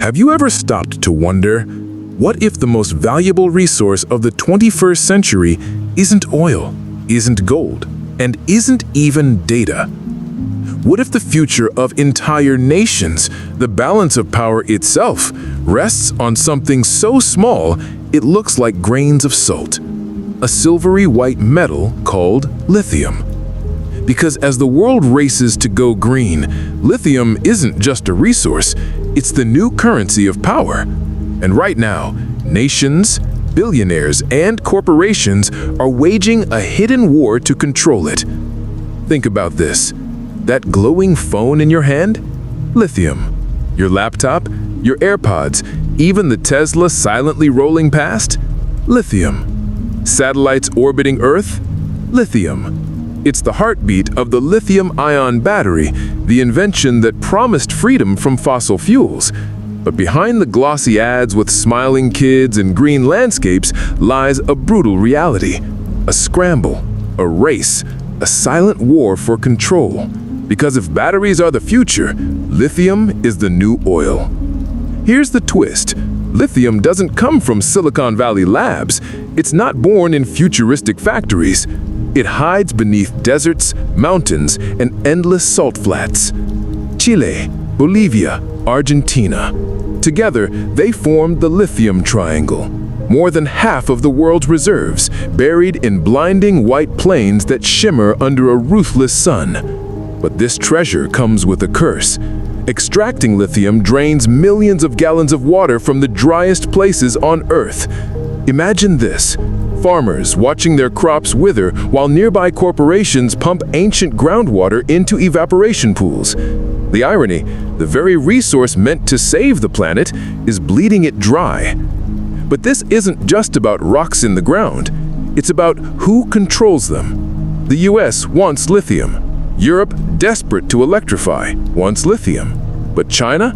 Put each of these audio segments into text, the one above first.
Have you ever stopped to wonder, what if the most valuable resource of the 21st century isn't oil, isn't gold, and isn't even data? What if the future of entire nations, the balance of power itself, rests on something so small it looks like grains of salt? A silvery white metal called lithium. Because as the world races to go green, lithium isn't just a resource, it's the new currency of power. And right now, nations, billionaires, and corporations are waging a hidden war to control it. Think about this. That glowing phone in your hand? Lithium. Your laptop, your AirPods, even the Tesla silently rolling past? Lithium. Satellites orbiting Earth? Lithium. It's the heartbeat of the lithium-ion battery, the invention that promised freedom from fossil fuels. But behind the glossy ads with smiling kids and green landscapes lies a brutal reality. A scramble, a race, a silent war for control. Because if batteries are the future, lithium is the new oil. Here's the twist. Lithium doesn't come from Silicon Valley labs. It's not born in futuristic factories. It hides beneath deserts, mountains, and endless salt flats. Chile, Bolivia, Argentina. Together, they form the Lithium Triangle. More than half of the world's reserves, buried in blinding white plains that shimmer under a ruthless sun. But this treasure comes with a curse. Extracting lithium drains millions of gallons of water from the driest places on Earth. Imagine this. Farmers watching their crops wither while nearby corporations pump ancient groundwater into evaporation pools. The irony, the very resource meant to save the planet is bleeding it dry. But this isn't just about rocks in the ground. It's about who controls them. The US wants lithium. Europe, desperate to electrify, wants lithium. But China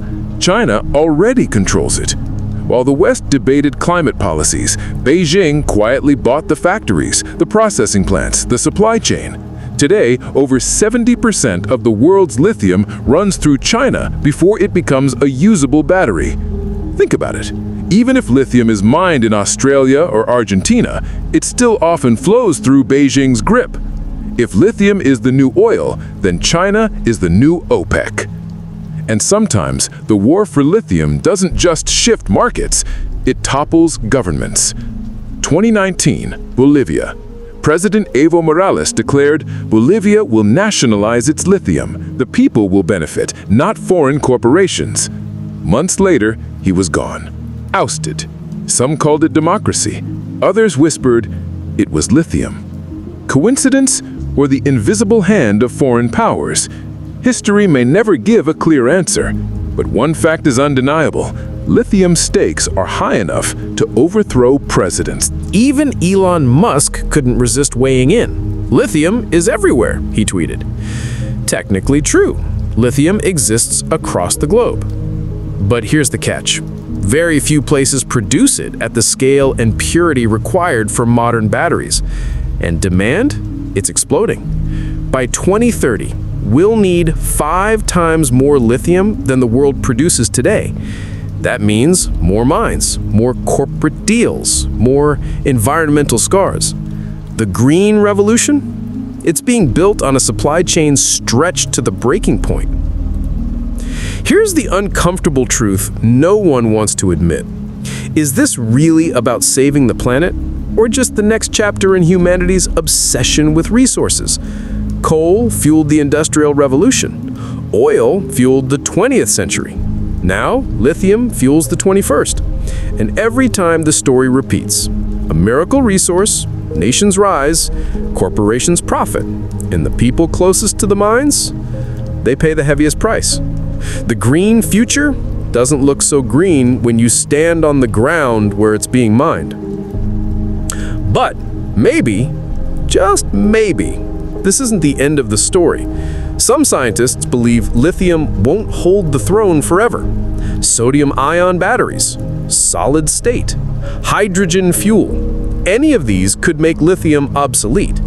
already controls it. While the West debated climate policies, Beijing quietly bought the factories, the processing plants, the supply chain. Today, over 70% of the world's lithium runs through China before it becomes a usable battery. Think about it. Even if lithium is mined in Australia or Argentina, it still often flows through Beijing's grip. If lithium is the new oil, then China is the new OPEC. And sometimes, the war for lithium doesn't just shift markets, it topples governments. 2019, Bolivia. President Evo Morales declared Bolivia will nationalize its lithium. The people will benefit, not foreign corporations. Months later, he was gone. Ousted. Some called it democracy. Others whispered it was lithium. Coincidence or the invisible hand of foreign powers? History may never give a clear answer, but one fact is undeniable. Lithium stakes are high enough to overthrow presidents. Even Elon Musk couldn't resist weighing in. Lithium is everywhere, he tweeted. Technically true. Lithium exists across the globe. But here's the catch. Very few places produce it at the scale and purity required for modern batteries. And demand? It's exploding. By 2030, we'll need 5 times more lithium than the world produces today. That means more mines, more corporate deals, more environmental scars. The green revolution? It's being built on a supply chain stretched to the breaking point. Here's the uncomfortable truth no one wants to admit. Is this really about saving the planet, or just the next chapter in humanity's obsession with resources? Coal fueled the Industrial Revolution. Oil fueled the 20th century. Now, lithium fuels the 21st. And every time the story repeats. A miracle resource, nations rise, corporations profit, and the people closest to the mines, they pay the heaviest price. The green future doesn't look so green when you stand on the ground where it's being mined. But maybe, just maybe, this isn't the end of the story. Some scientists believe lithium won't hold the throne forever. Sodium-ion batteries, solid state, hydrogen fuel, any of these could make lithium obsolete.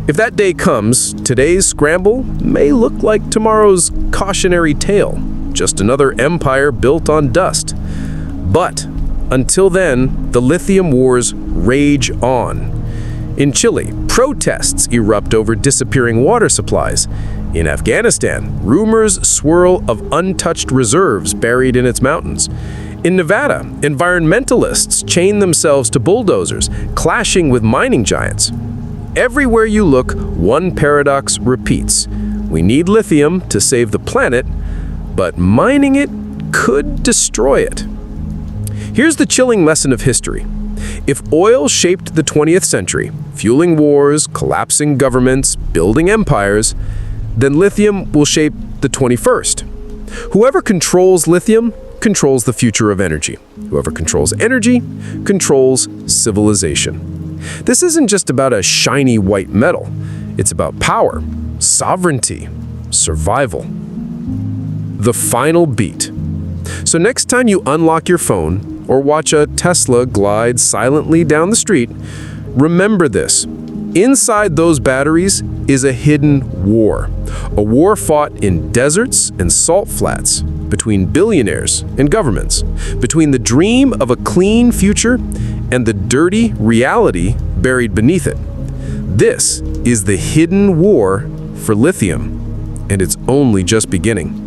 If that day comes, today's scramble may look like tomorrow's cautionary tale, just another empire built on dust. But until then, the lithium wars rage on. In Chile, protests erupt over disappearing water supplies. In Afghanistan, rumors swirl of untouched reserves buried in its mountains. In Nevada, environmentalists chain themselves to bulldozers, clashing with mining giants. Everywhere you look, one paradox repeats. We need lithium to save the planet, but mining it could destroy it. Here's the chilling lesson of history. If oil shaped the 20th century, fueling wars, collapsing governments, building empires, then lithium will shape the 21st. Whoever controls lithium controls the future of energy. Whoever controls energy controls civilization. This isn't just about a shiny white metal. It's about power, sovereignty, survival. The final beat. So next time you unlock your phone or watch a Tesla glide silently down the street, remember this. Inside those batteries is a hidden war. A war fought in deserts and salt flats, between billionaires and governments, between the dream of a clean future and the dirty reality buried beneath it. This is the hidden war for lithium, and it's only just beginning.